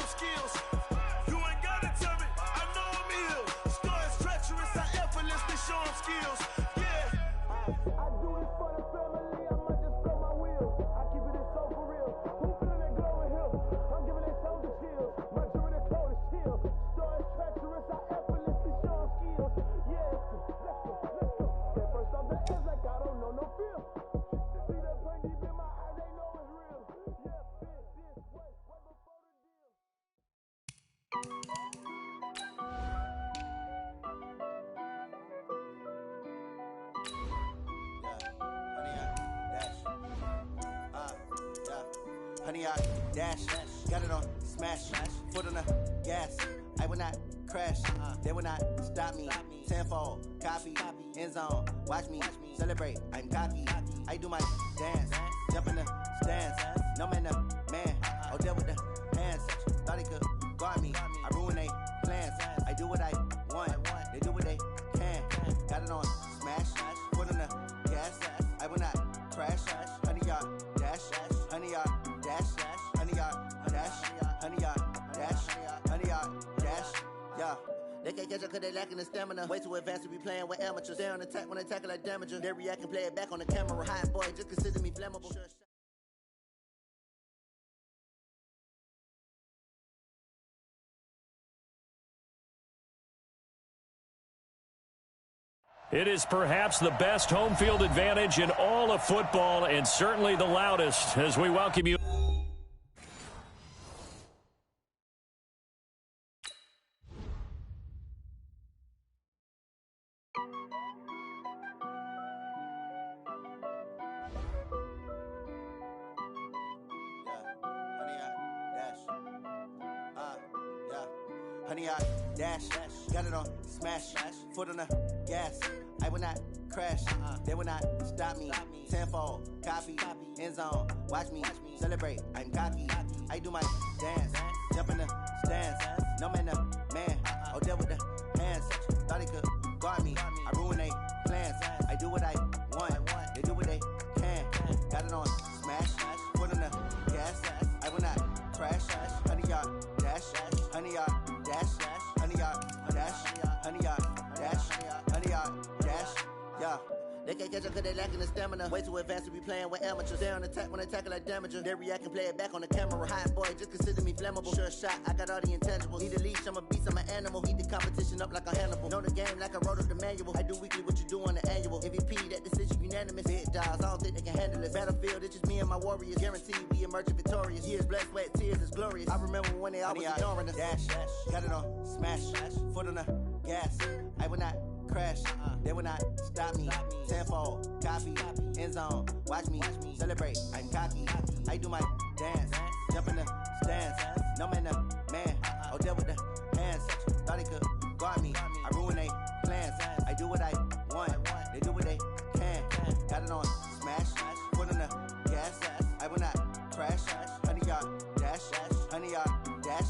them skills. You ain't gotta tell me, I know I'm ill. Stories treacherous, I effortlessly show them skills. Yeah. I do this for the family, I might just spell my wheels. I keep it in so for real. Who feeling that glowing hill? I'm giving it shoulder chills. My jewelry the coldest chill. Stories treacherous, I effortlessly show them skills. Yeah, let's go. At first off the edge like I don't know no fear. See that pain deep in my eyes, they know it's real. Yeah, this way, right before the deal. Honey, I dash, got it on smash, foot on the gas. I will not crash, they will not stop me. Tenfold, copy, end zone, watch me celebrate. I'm cocky, I do my dance, jump in the stands. No man, man, oh deal with the hands. Thought he could guard me, I ruin they plans. I do what I want, they do what they can. Got it on smash, foot on the gas. I will not crash, honey, y'all dash, honey, y'all dash, honey, y'all dash, honey, y'all dash, honey, y'all dash, yeah. They can't catch up cause they lacking the stamina. Way too advanced to be playing with amateurs. Stay on attack when they tackle like damager. They react and play it back on the camera. Hot boy, just consider me flammable. It is perhaps the best home field advantage in all of football and certainly the loudest as we welcome you. Honey, I dash, got it on smash, foot on the gas. I will not crash, they will not stop me. Tenfold, copy, end zone, watch me celebrate. I'm cocky, I do my dance, jump in the stands. No man, man, oh deal with the hands. Thought he could guard me, I ruin they plans. I do what I want, they do what they can. Got it on smash, foot on the gas. I will not crash, honey, y'all dash, honey, y'all dash, honey, y'all dash, honey, y'all dash, honey, y'all dash, yeah. They can't catch up cause they lacking the stamina. Way too advanced to be playing with amateurs. They on attack when they tackle like damager. They react and play it back on the camera. Hot boy, just consider me flammable. Sure shot, I got all the intangibles. Need a leash, I'm a beast, I'm an animal. Heat the competition up like a Hannibal. Know the game like I wrote up the manual. I do weekly what you do on the annual. MVP, that decision unanimous. Big dogs, I don't think they can handle it. Battlefield, it's just me and my warriors. Guaranteed we emerge victorious. Years, blood, sweat, tears, is glorious. I remember when they always ignoring us. Dash, got it on smash, foot on the gas. I will not crash, they will not stop me. Tenfold, copy, end zone, watch me celebrate. I'm cocky, I do my dance, jump in the stands. No man, man, oh deal with the hands. Thought he could guard me, I ruin they plans. I do what I want, they do what they can. Got it on smash, foot on the gas. I will not crash, honey, y'all dash, honey, y'all dash,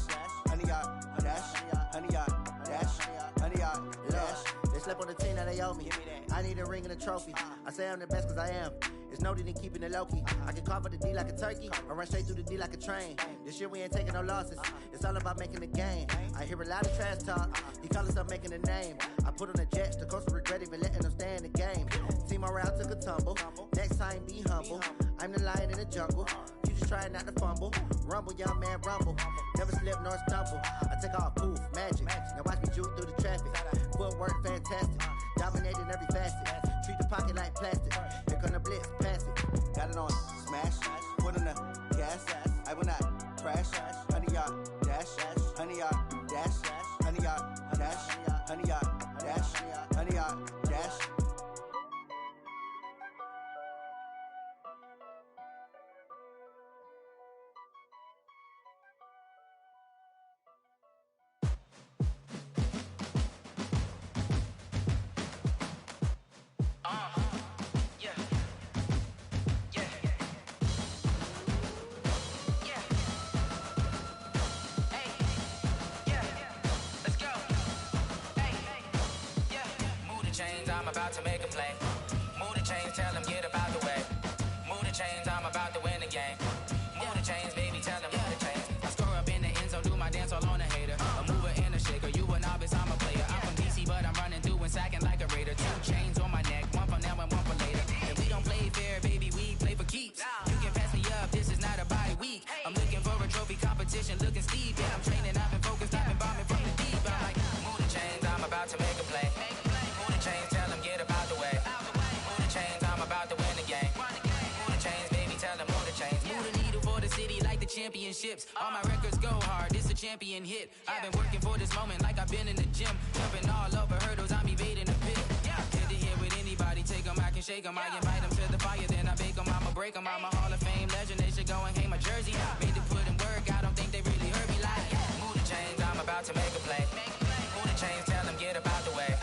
honey, y'all dash, honey, y'all dash, honey, y'all dash. They slept on the team that they owe me. I need a ring and a trophy. I say I'm the best cause I am. It's no need in keeping it low-key. I can carve up the D like a turkey or run straight through the D like a train. This year we ain't taking no losses. It's all about making the game. I hear a lot of trash talk. He call himself making a name. I put on the Jets. The coach will regret even letting them stay in the game. Team morale took a tumble. Next time be humble. I'm the lion in the jungle. You just try not to fumble. Rumble, young man, rumble. Never slip nor stumble. I take off, poof, magic. Now watch me juke through the traffic. Footwork fantastic. Dominating every facet. Treat the pocket like plastic. Here come the blitz, pass it. Got it on smash. Foot on the gas. I will not crash. Honey, y'all dash. Honey, y'all dash. Honey, y'all dash. Honey, y'all dash. Honey, y'all dash. I'm about to make a play. Move the chains, tell them get about the way. Move the chains, I'm about to win the game. Move the chains, baby, tell them move the chains. I score up in the end zone, do my championships. All my records go hard, it's a champion hit. I've been working for this moment like I've been in the gym. Jumping all over hurdles, I'm evading the pit. Head to head with anybody, take them, I can shake them. I invite them to the fire, then I bake them, I'ma break them. I'm a Hall of Fame legend, they should go and hang my jersey. Made to put in work, I don't think they really heard me like. Move the chains, I'm about to make a play. Move the chains, tell them get about the way.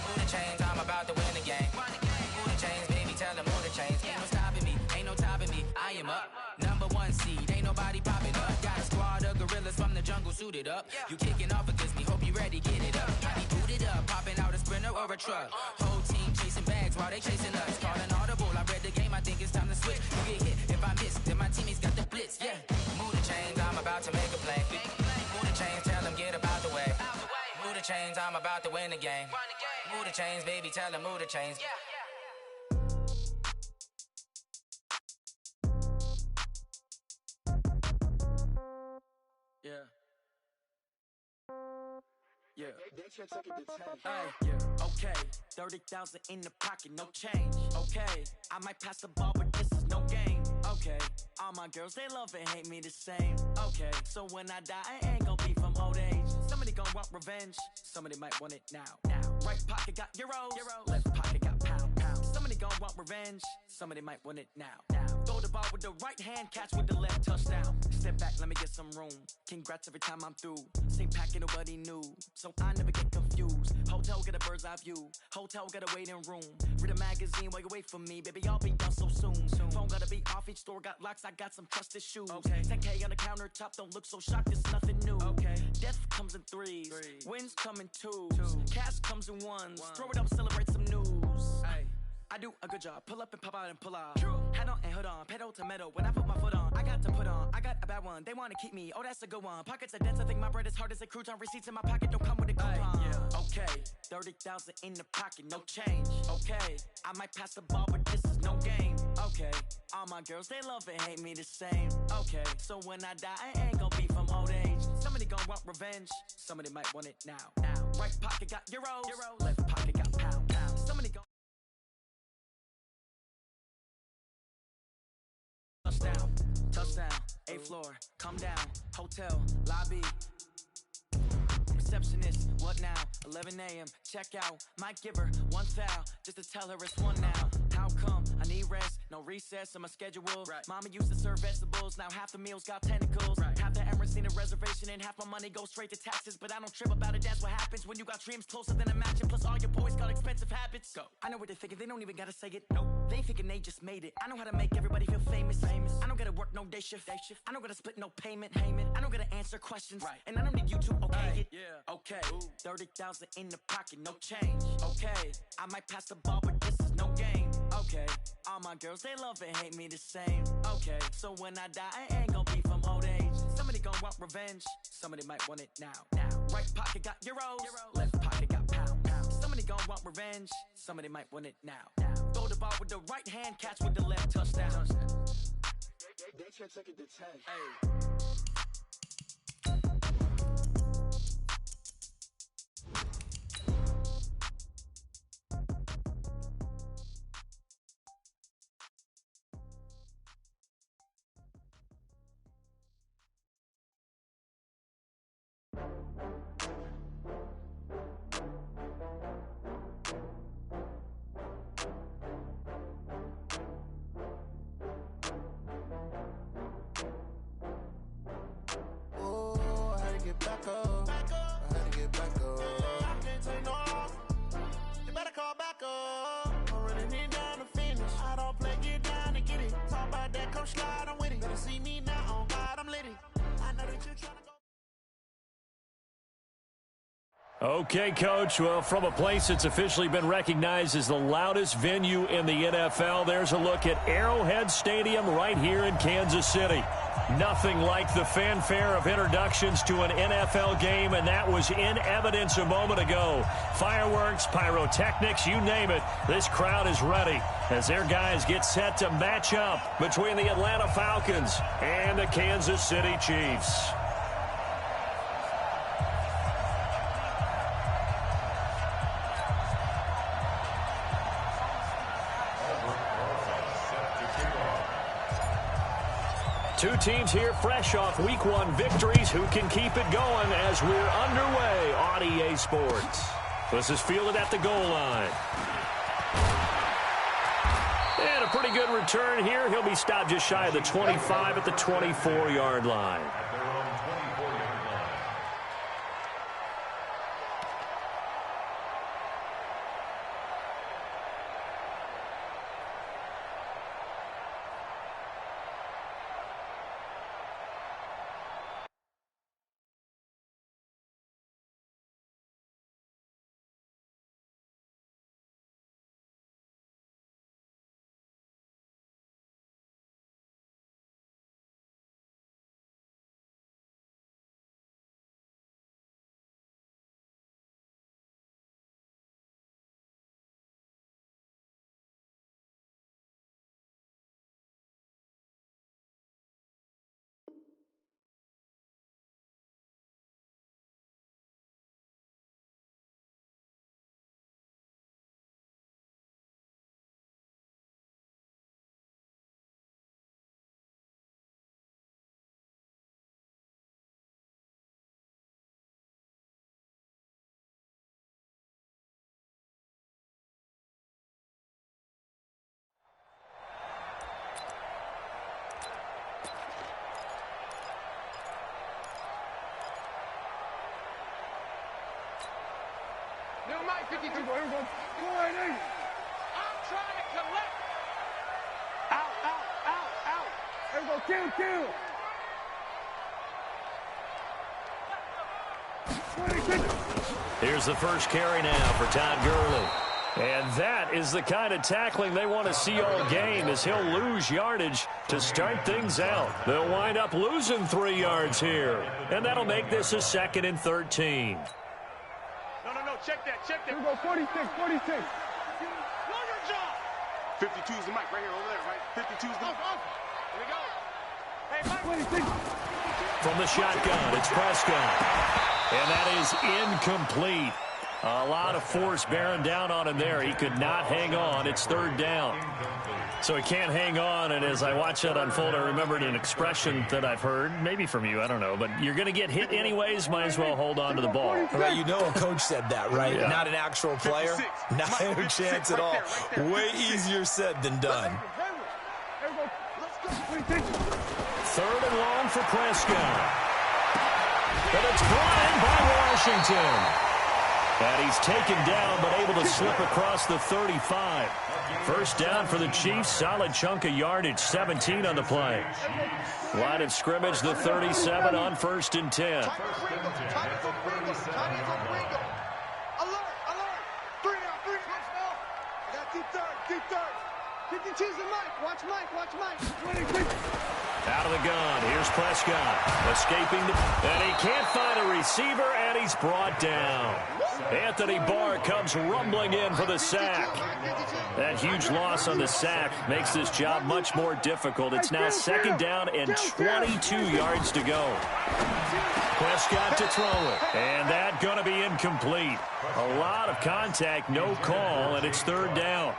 Move the chains, I'm about to win the game. Move the chains, baby, tell them move the chains. Ain't no stopping me, ain't no topping me, I am up. #1 seed, ain't nobody popping up. Got a squad of gorillas from the jungle suited up. You kicking off against me, hope you ready, get it up. I be booted up, popping out a sprinter or a truck. Whole team chasing bags while they chasing us. Calling audible, I read the game, I think it's time to switch. You get hit, if I miss, then my teammates got the blitz, yeah. Move the chains, I'm about to make a play. Move the chains, tell them get about the way. Move the chains, I'm about to win the game. Move the chains, baby, tell them move the chains. Okay, 30,000 in the pocket, no change. Okay, I might pass the ball, but this is no game. Okay, all my girls, they love and hate me the same. Okay, so when I die, I ain't gon' be from old age. Somebody gon' want revenge, somebody might want it now. Right pocket got euros, left pocket got pound. Somebody gon' want revenge, somebody might want it now. Throw the ball with the right hand, catch with the left, touchdown. Step back, let me get some room. Congrats every time I'm through. Same packet, nobody knew, so I never get confused. Hotel get a bird's eye view, hotel get a waiting room. Read a magazine while you wait for me, baby, I'll be done so soon. Phone gotta be off, each store got locks, I got some trusted shoes. 10K on the countertop, don't look so shocked, it's nothing new. Death comes in threes, wins come in twos. Cash comes in ones, throw it up, celebrate some news. I do a good job, pull up and pop out and pull out. Head on and hood on, pedal to metal. When I put my foot on, I got to put on. I got a bad one, they wanna keep me, oh that's a good one. Pockets are dense, I think my bread is hard as a crouton. Receipts in my pocket don't come with a coupon. Okay, 30,000 in the pocket, no change. Okay, I might pass the ball, but this is no game. Okay, all my girls, they love and hate me the same. Okay, so when I die, I ain't gon' be from old age. Somebody gon' want revenge, somebody might want it now. Right pocket got euros, left pocket got pound. Somebody gon' touchdown, 8th floor, come down, hotel, lobby. Receptionist, what now? 11 a.m., check out. Might give her one foul, just to tell her it's one now. How come? I need rest, no recess in my schedule. Mama used to serve vegetables, now half the meals got tentacles. Half the Emirates need a reservation and half my money goes straight to taxes. But I don't trip about it, that's what happens when you got dreams closer than a match. And plus all your boys got expensive habits. Go. I know what they're thinking, they don't even gotta say it. Nope. They ain't thinking they just made it. I know how to make everybody feel famous. I don't gotta work no day shift. I don't gotta split no payment. I don't gotta answer questions. And I don't need you to okay it. Okay, 30,000 in the pocket, no change. Okay, I might pass the ball, but this is no game. Okay, all my girls, they love and hate me the same. Okay, so when I die, I ain't gon' be from old age. Somebody gon' want revenge, somebody might want it now. Right pocket got euros, left pocket got pound. Somebody gon' want revenge, somebody might want it now. Throw the ball with the right hand, catch with the left, touchdown. They can't take it to 10. Okay, Coach. Well, from a place that's officially been recognized as the loudest venue in the NFL, there's a look at Arrowhead Stadium right here in Kansas City. Nothing like the fanfare of introductions to an NFL game, and that was in evidence a moment ago. Fireworks, pyrotechnics, you name it. This crowd is ready as their guys get set to match up between the Atlanta Falcons and the Kansas City Chiefs. Two teams here fresh off Week 1 victories. Who can keep it going as we're underway on EA Sports? This is fielded at the goal line. And a pretty good return here. He'll be stopped just shy of the 25 at the 24-yard line. New Mike 52. Here we go. I'm trying to collect. Out. Here we go. Kill. 26. Here's the first carry now for Todd Gurley. And that is the kind of tackling they want to see all game, as he'll lose yardage to start things out. They'll wind up losing 3 yards here. And that'll make this a 2nd and 13. No, check that. Here we go, 46. Know your job. 52 is the mic right here, over there, right? 52 is the mic. Here we go. Hey, Mike. 26. From the shotgun, it's Prescott. And that is incomplete. A lot of force bearing down on him there. He could not hang on. It's 3rd down. So he can't hang on, and as I watch that unfold, I remembered an expression that I've heard, maybe from you, I don't know, but you're going to get hit anyways, might as well hold on to the ball. Right, you know a coach said that, right? Yeah. Not an actual player. Not a chance at all. Way easier said than done. 3rd and long for Prescott. But it's brought in by Washington. And he's taken down, but able to slip across the 35. First down for the Chiefs. Solid chunk of yardage. 17 on the play. Line of scrimmage, the 37 on 1st and 10. Alert. 3 out. I got deep third. 52's the mic. Watch Mike. 26. Out of the gun. Here's Prescott. Escaping. And he can't find a receiver, and he's brought down. Anthony Barr comes rumbling in for the sack. That huge loss on the sack makes this job much more difficult. It's now 2nd down and 22 yards to go. Prescott to throw it. And that going to be incomplete. A lot of contact, no call, and it's 3rd down.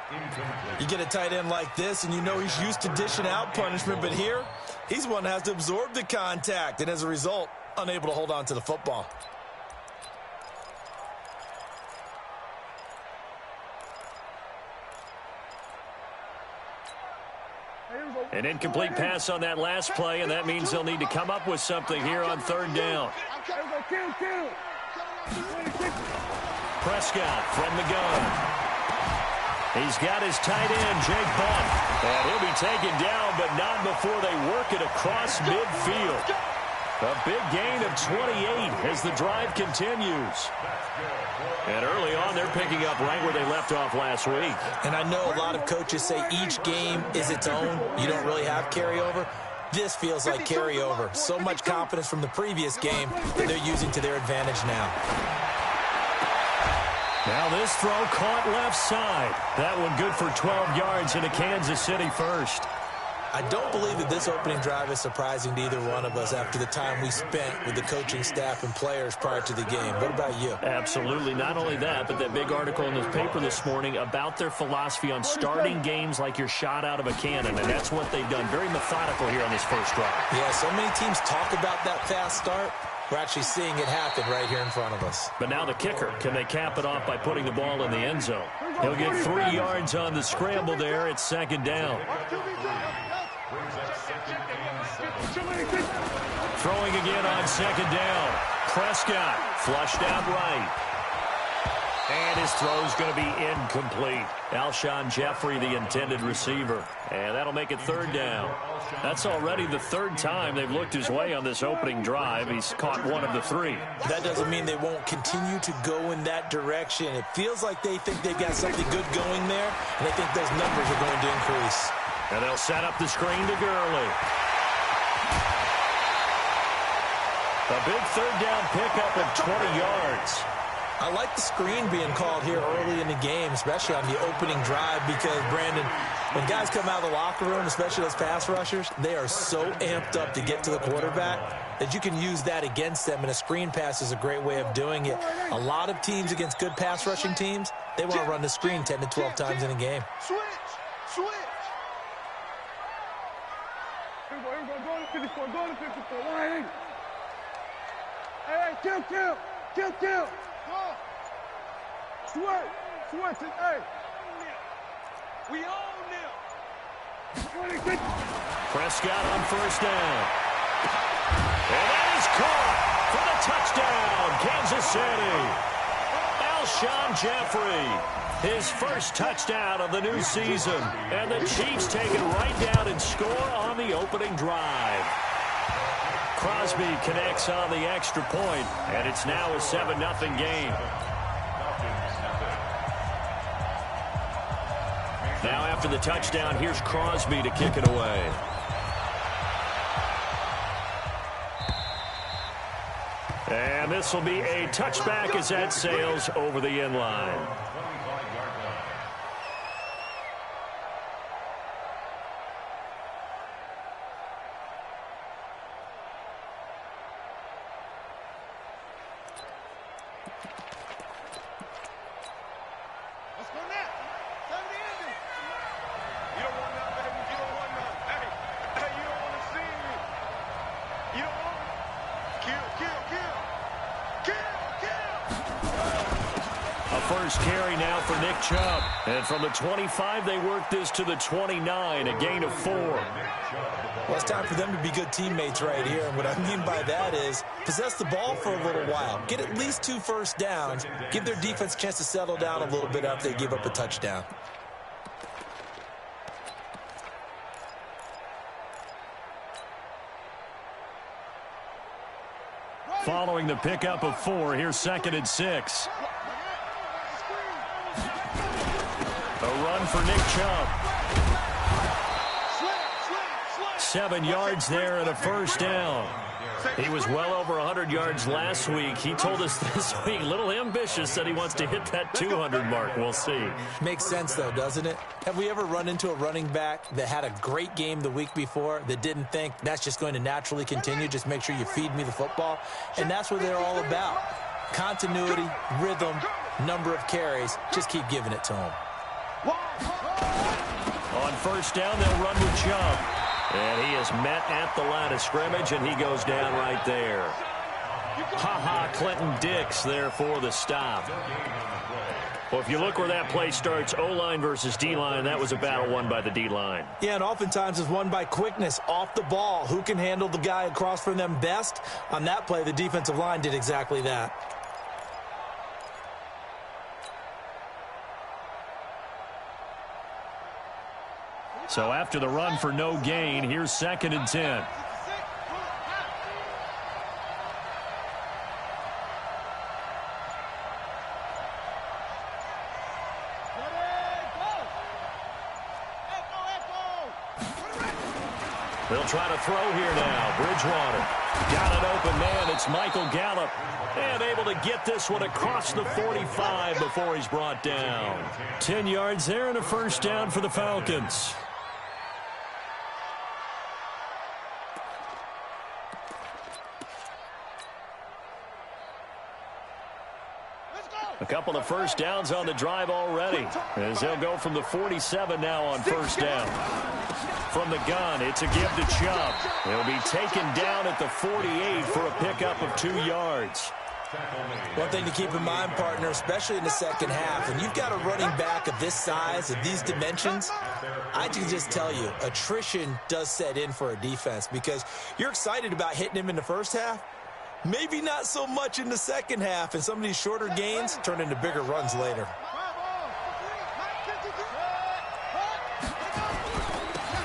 You get a tight end like this, and you know he's used to dishing out punishment, but here, he's one that has to absorb the contact, and as a result, unable to hold on to the football. An incomplete pass on that last play, and that means they'll need to come up with something here on 3rd down. Prescott from the gun. He's got his tight end, Jake Butt. And he'll be taken down, but not before they work it across midfield. A big gain of 28 as the drive continues. And early on, they're picking up right where they left off last week. And I know a lot of coaches say each game is its own. You don't really have carryover. This feels like carryover. So much confidence from the previous game that they're using to their advantage now. Now this throw caught left side. That one good for 12 yards into Kansas City first. I don't believe that this opening drive is surprising to either one of us after the time we spent with the coaching staff and players prior to the game. What about you? Absolutely. Not only that, but that big article in the paper this morning about their philosophy on starting games like you're shot out of a cannon, and that's what they've done. Very methodical here on this first drive. Yeah, so many teams talk about that fast start. We're actually seeing it happen right here in front of us. But now the kicker. Can they cap it off by putting the ball in the end zone? He'll get 3 yards on the scramble there. It's second down. Throwing again on second down. Prescott flushed out right. And his throw's going to be incomplete. Alshon Jeffrey, the intended receiver. And that'll make it third down. That's already the third time they've looked his way on this opening drive. He's caught one of the 3. That doesn't mean they won't continue to go in that direction. It feels like they think they've got something good going there, and they think those numbers are going to increase. And they'll set up the screen to Gurley. A big third down pickup of 20 yards. I like the screen being called here early in the game, especially on the opening drive, because, Brandon, when guys come out of the locker room, especially those pass rushers, they are so amped up to get to the quarterback that you can use that against them, and a screen pass is a great way of doing it. A lot of teams against good pass rushing teams, they want to run the screen 10 to 12 times in a game. Switch. Here we go. Go to 54. Go to 54. Line. Hey, kill. Switch it, hey. We own them. Prescott on first down. And that is caught for the touchdown, Kansas City. Alshon Jeffrey, his first touchdown of the new season. And the Chiefs take it right down and score on the opening drive. Crosby connects on the extra point, and it's now a 7-0 game. Now after the touchdown, here's Crosby to kick it away. And this will be a touchback as that sails over the end line. Carry now for Nick Chubb. And from the 25, they work this to the 29, a gain of 4. Well, it's time for them to be good teammates right here. And what I mean by that is possess the ball for a little while. Get at least 2 first downs. Give their defense a chance to settle down a little bit after they give up a touchdown. Following the pickup of 4, here's 2nd and 6. A run for Nick Chubb. 7 yards there and a first down. He was well over 100 yards last week. He told us this week, a little ambitious, that he wants to hit that 200 mark. We'll see. Makes sense, though, doesn't it? Have we ever run into a running back that had a great game the week before that didn't think that's just going to naturally continue? Just make sure you feed me the football. And that's what they're all about. Continuity, rhythm, number of carries. Just keep giving it to them. On first down, they'll run with Chubb. And he is met at the line of scrimmage, and he goes down right there. Clinton Dix there for the stop. Well, if you look where that play starts, O-line versus D-line, that was a battle won by the D-line. Yeah, and oftentimes it's won by quickness off the ball. Who can handle the guy across from them best? On that play, the defensive line did exactly that. So after the run for no gain, here's 2nd and 10. They'll try to throw here now. Bridgewater got an open man. It's Michael Gallup. And able to get this one across the 45 before he's brought down. 10 yards there and a first down for the Falcons. A couple of first downs on the drive already, as they'll go from the 47 now on first down. From the gun, it's a give to Chubb. He'll be taken down at the 48 for a pickup of 2 yards. One thing to keep in mind, partner, especially in the second half, when you've got a running back of this size, of these dimensions, I can just tell you, attrition does set in for a defense because you're excited about hitting him in the first half. Maybe not so much in the second half, and some of these shorter gains turn into bigger runs later.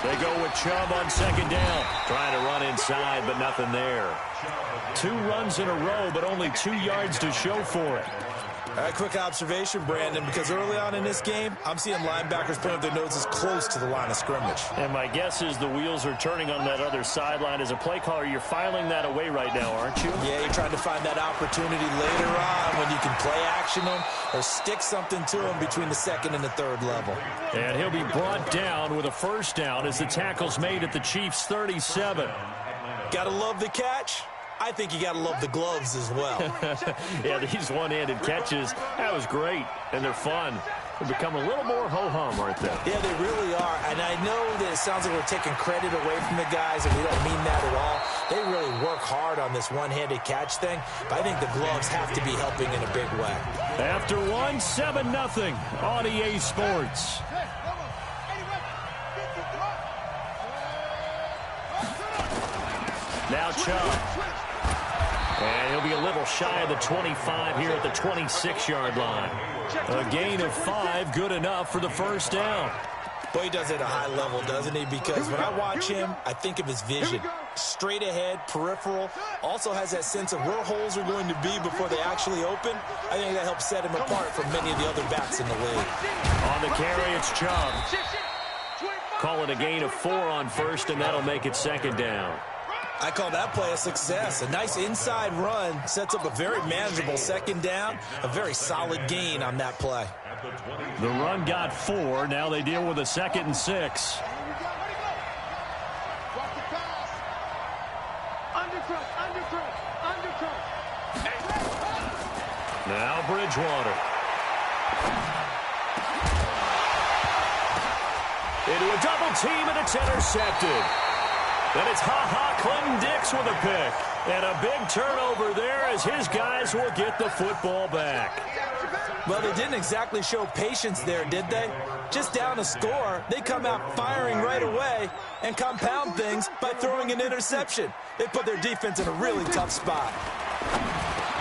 They go with Chubb on second down. Trying to run inside, but nothing there. 2 runs in a row, but only 2 yards to show for it. All right, quick observation, Brandon, because early on in this game, I'm seeing linebackers putting their noses close to the line of scrimmage. And my guess is the wheels are turning on that other sideline. As a play caller, you're filing that away right now, aren't you? Yeah, you're trying to find that opportunity later on when you can play action them or stick something to them between the second and the third level. And he'll be brought down with a first down as the tackle's made at the Chiefs' 37. Gotta love the catch. I think you got to love the gloves as well. Yeah, these one-handed catches, that was great, and they're fun. They become a little more ho-hum, aren't they? Yeah, they really are, and I know that it sounds like we're taking credit away from the guys, and we don't mean that at all. They really work hard on this one-handed catch thing, but I think the gloves have to be helping in a big way. After one, 7-0 on EA Sports. Now Chubb. And he'll be a little shy of the 25 here at the 26-yard line. A gain of 5, good enough for the first down. Boy, he does it at a high level, doesn't he? Because when I watch him, I think of his vision. Straight ahead, peripheral. Also has that sense of where holes are going to be before they actually open. I think that helps set him apart from many of the other backs in the league. On the carry, it's Chubb. Call it a gain of 4 on first, and that'll make it second down. I call that play a success. A nice inside run sets up a very manageable second down. A very solid gain on that play. The run got 4. Now they deal with a 2nd and 6. Now Bridgewater. Into a double team, and it's intercepted. And it's Clinton Dix with a pick. And a big turnover there as his guys will get the football back. Well, they didn't exactly show patience there, did they? Just down a score, they come out firing right away and compound things by throwing an interception. They put their defense in a really tough spot.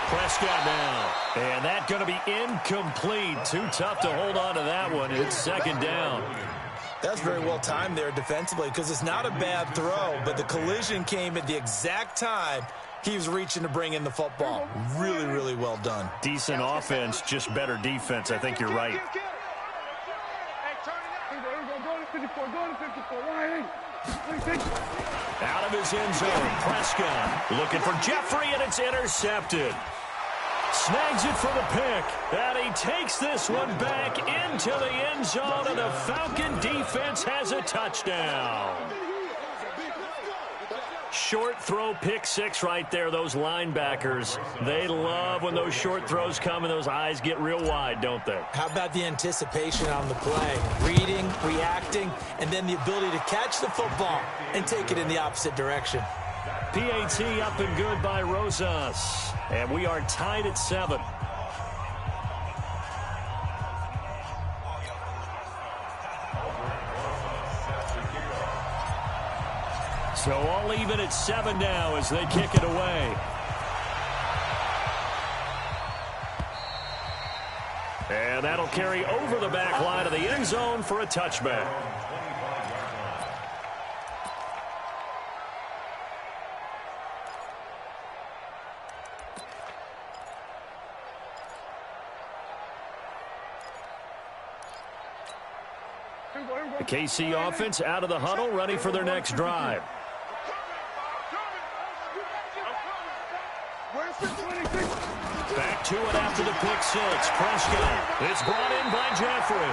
Prescott now. And that's going to be incomplete. Too tough to hold on to that one. It's second down. That's very well timed there defensively because it's not a bad throw, but the collision came at the exact time he was reaching to bring in the football. Really, really well done. Decent offense, just better defense. I think you're right. Out of his end zone, Prescott looking for Jeffrey, and it's intercepted. Snags it for the pick, and he takes this one back into the end zone, and the Falcon defense has a touchdown. Short throw, pick 6 right there. Those linebackers, they love when those short throws come and those eyes get real wide, don't they? How about the anticipation on the play? Reading, reacting, and then the ability to catch the football and take it in the opposite direction. PAT up and good by Rosas. And we are tied at 7. So all even at 7 now as they kick it away. And that'll carry over the back line of the end zone for a touchback. The KC offense out of the huddle, ready for their next drive. Back to it after the pick 6. Prescott. It's brought in by Jeffrey.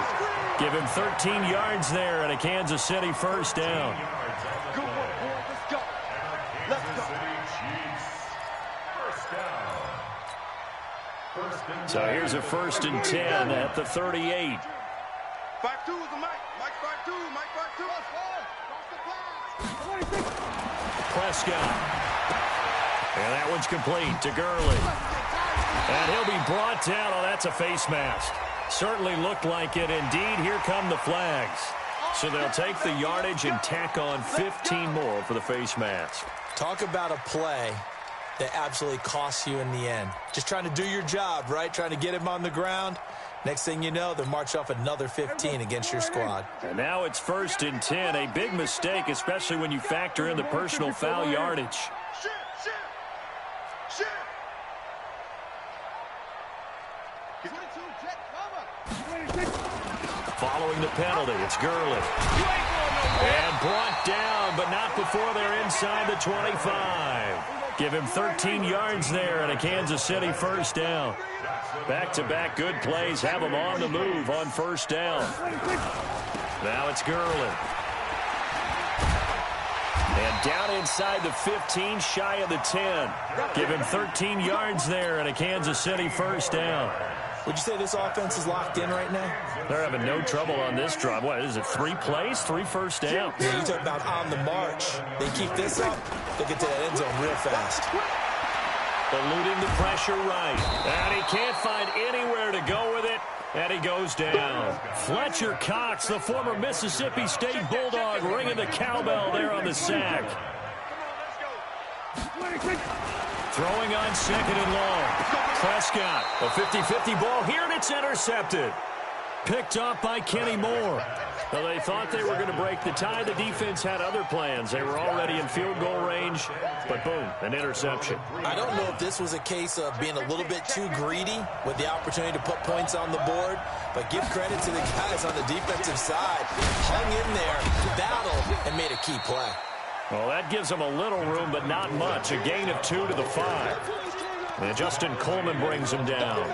Give him 13 yards there and a Kansas City first down. Good work, boy. Let's go. Let's go. So here's a 1st and 10 at the 38. 5-2 is the Mike. Mike 5-2. Mike 5-2. Prescott. And that one's complete to Gurley. And he'll be brought down. Oh, that's a face mask. Certainly looked like it. Indeed, here come the flags. So they'll take the yardage and tack on 15 more for the face mask. Talk about a play that absolutely costs you in the end. Just trying to do your job, right? Trying to get him on the ground. Next thing you know, they'll march off another 15 against your squad. And now it's 1st and 10. A big mistake, especially when you factor in the personal foul yardage. Following the penalty, it's Gurley. And brought down, but not before they're inside the 25. Give him 13 yards there and a Kansas City 1st down. Back-to-back good plays have him on the move on 1st down. Now it's Gurley. And down inside the 15, shy of the 10. Give him 13 yards there and a Kansas City 1st down. Would you say this offense is locked in right now? They're having no trouble on this drive. What is it, 3 plays, 3 first downs? Yeah, you talk about on the march. They keep this up, they'll get to that end zone real fast. Eluding the pressure right. And he can't find anywhere to go with it. And he goes down. Fletcher Cox, the former Mississippi State Bulldog, ringing the cowbell there on the sack. Throwing on 2nd and long. Prescott, a 50-50 ball here, and it's intercepted. Picked off by Kenny Moore. Well, they thought they were going to break the tie. The defense had other plans. They were already in field goal range, but boom, an interception. I don't know if this was a case of being a little bit too greedy with the opportunity to put points on the board, but give credit to the guys on the defensive side. Hung in there, battled, and made a key play. Well, that gives them a little room, but not much. A gain of 2 to the 5. And Justin Coleman brings him down.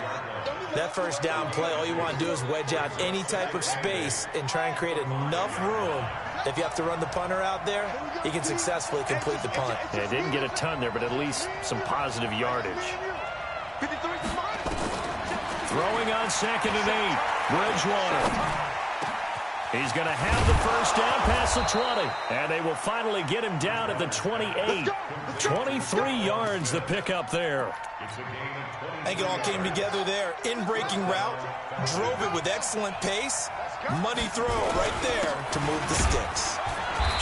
That 1st down play, all you want to do is wedge out any type of space and try and create enough room. If you have to run the punter out there, he can successfully complete the punt. Yeah, didn't get a ton there, but at least some positive yardage. Throwing on 2nd and 8. Bridgewater. He's going to have the 1st down past the 20. And they will finally get him down at the 28. 23 yards the pickup there. I think it all came together there. In-breaking route. Drove it with excellent pace. Money throw right there to move the sticks.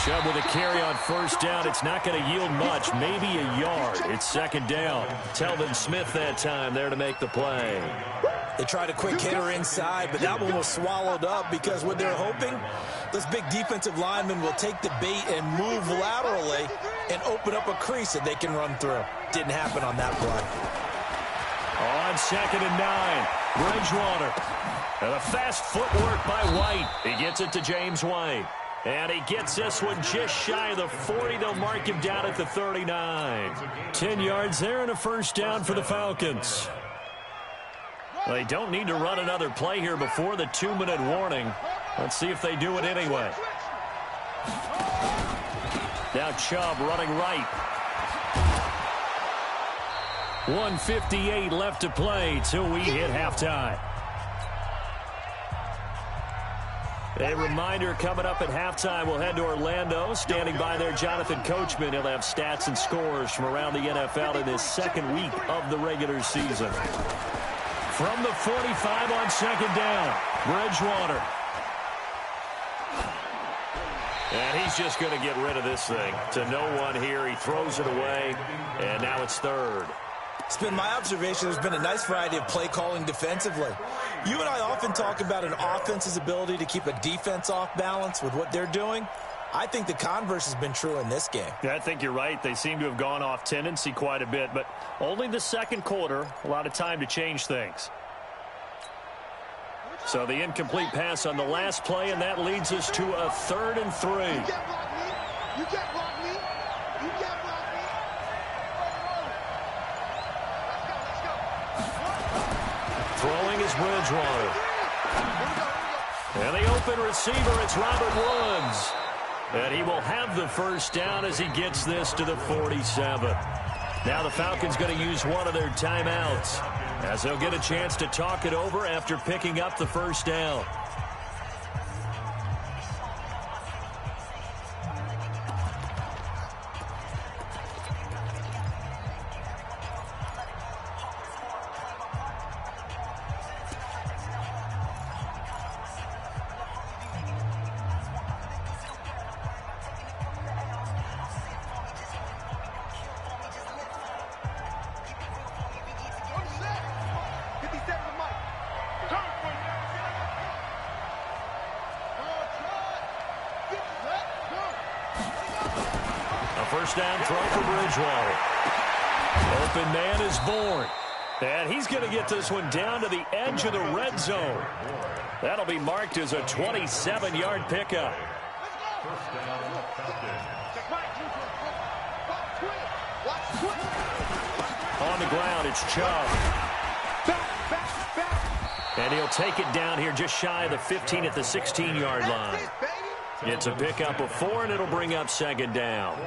Chubb with a carry on 1st down. It's not going to yield much. Maybe a yard. It's 2nd down. Telvin Smith that time there to make the play. They tried a quick hitter inside, but that one was swallowed up because what they're hoping, this big defensive lineman will take the bait and move laterally and open up a crease that they can run through. Didn't happen on that play. On 2nd and 9, Bridgewater. And a fast footwork by White. He gets it to James White. And he gets this one just shy of the 40. They'll mark him down at the 39. 10 yards there and a 1st down for the Falcons. They don't need to run another play here before the 2-minute warning. Let's see if they do it anyway. Now Chubb running right. 1:58 left to play till we hit halftime. A reminder coming up at halftime, we'll head to Orlando. Standing by there, Jonathan Coachman. He'll have stats and scores from around the NFL in this 2nd week of the regular season. From the 45 on 2nd down, Bridgewater. And he's just going to get rid of this thing to no one here. He throws it away, and now it's 3rd. It's been my observation there's been a nice variety of play calling defensively. You and I often talk about an offense's ability to keep a defense off balance with what they're doing. I think the converse has been true in this game. Yeah, I think you're right. They seem to have gone off tendency quite a bit, but only the 2nd quarter, a lot of time to change things. So the incomplete pass on the last play, and that leads us to a 3rd and 3. You can't block me. You can't block me. You can't block me. Let's go. Throwing is Bridgewater. And the open receiver, it's Robert Woods. And he will have the 1st down as he gets this to the 47. Now the Falcons going to use one of their timeouts as they'll get a chance to talk it over after picking up the first down. First down throw for Bridgewater. Open man is born. And he's going to get this one down to the edge of the red zone. That'll be marked as a 27-yard pickup. On the ground, it's Chubb. And he'll take it down here just shy of the 15 at the 16-yard line. It's a pickup of 4, and it'll bring up second down.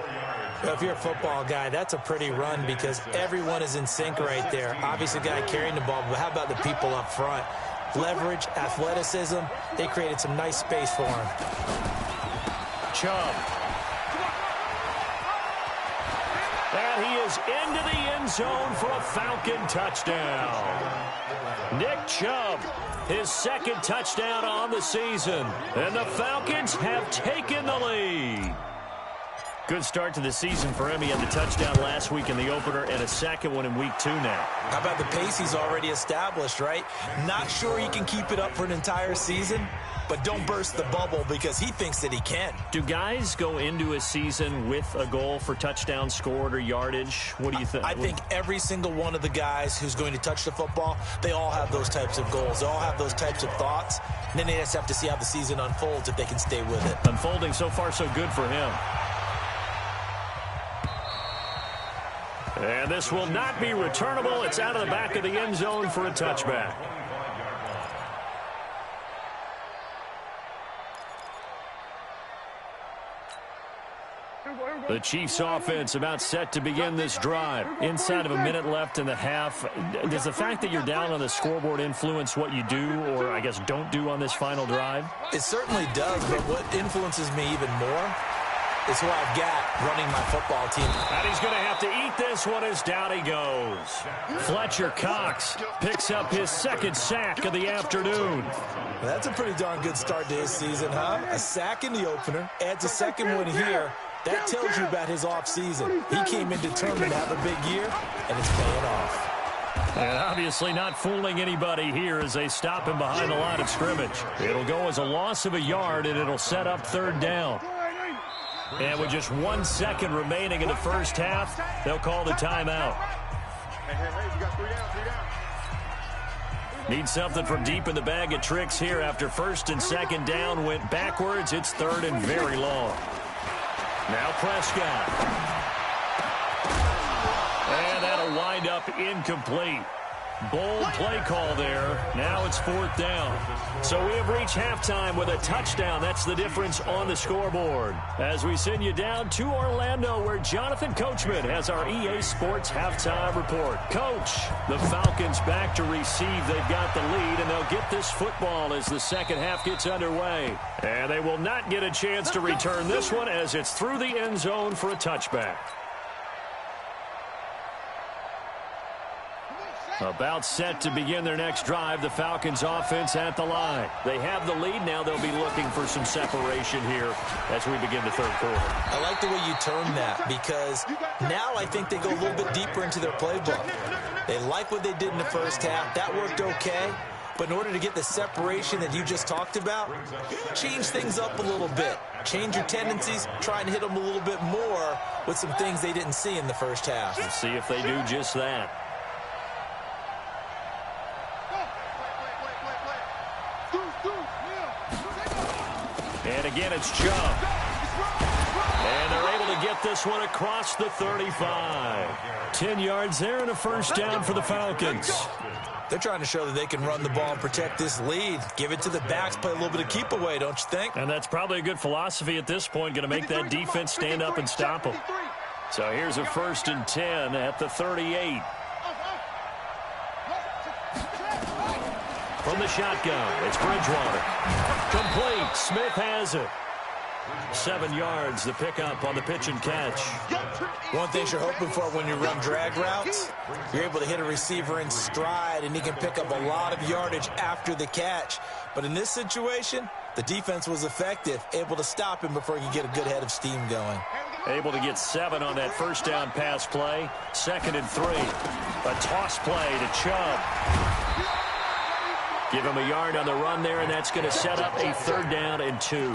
Well, if you're a football guy, that's a pretty run because everyone is in sync right there. Obviously, the guy carrying the ball, but how about the people up front? Leverage, athleticism, they created some nice space for him. Chubb. And he is into the end zone for a Falcon touchdown. Nick Chubb, his second touchdown on the season. And the Falcons have taken the lead. Good start to the season for him. He had the touchdown last week in the opener and a second one in week 2 now. How about the pace he's already established, right? Not sure he can keep it up for an entire season, but don't burst the bubble because he thinks that he can. Do guys go into a season with a goal for touchdowns scored or yardage? What do you think? I think every single one of the guys who's going to touch the football, they all have those types of goals. They all have those types of thoughts. And then they just have to see how the season unfolds if they can stay with it. Unfolding so far so good for him. And this will not be returnable. It's out of the back of the end zone for a touchback. The Chiefs offense about set to begin this drive. Inside of a minute left in the half. Does the fact that you're down on the scoreboard influence what you do or, I guess, don't do on this final drive? It certainly does, but what influences me even more is who I've got running my football team. And he's going to have to eat this one as down he goes. Fletcher Cox picks up his second sack of the afternoon. Well, that's a pretty darn good start to his season, huh? A sack in the opener, adds a second one here. That tells you about his offseason. He came in determined to have a big year, and it's paying off. And obviously not fooling anybody here as they stop him behind the line of scrimmage. It'll go as a loss of a yard, and it'll set up third down. And with just 1 second remaining in the first half, they'll call the timeout. Hey, you got 3 down. Need something from deep in the bag of tricks here after first and second down went backwards. It's third and very long. Now Prescott. And that'll wind up incomplete. Bold play call there. Now it's fourth down. So we have reached halftime with a touchdown. That's the difference on the scoreboard. As we send you down to Orlando, where Jonathan Coachman has our EA Sports halftime report. Coach, the Falcons back to receive. They've got the lead, and they'll get this football as the second half gets underway. And they will not get a chance to return this one as it's through the end zone for a touchback. About set to begin their next drive, the Falcons offense at the line. They have the lead. Now they'll be looking for some separation here as we begin the third quarter. I like the way you term that because now I think they go a little bit deeper into their playbook. They like what they did in the first half. That worked okay. But in order to get the separation that you just talked about, change things up a little bit. Change your tendencies, try and hit them a little bit more with some things they didn't see in the first half. We'll see if they do just that. And again, it's Chubb. And they're able to get this one across the 35. 10 yards there and a first down for the Falcons. They're trying to show that they can run the ball and protect this lead. Give it to the backs, play a little bit of keep away, don't you think? And that's probably a good philosophy at this point, going to make that defense stand up and stop them. So here's a 1st and 10 at the 38. from the shotgun. It's Bridgewater. Complete. Smith has it. 7 yards, the pickup on the pitch and catch. One thing you're hoping for when you run drag routes, you're able to hit a receiver in stride, and he can pick up a lot of yardage after the catch. But in this situation, the defense was effective, able to stop him before he could get a good head of steam going. Able to get 7 on that first down pass play. 2nd and 3. A toss play to Chubb. Give him a yard on the run there, and that's going to set up a 3rd down and 2.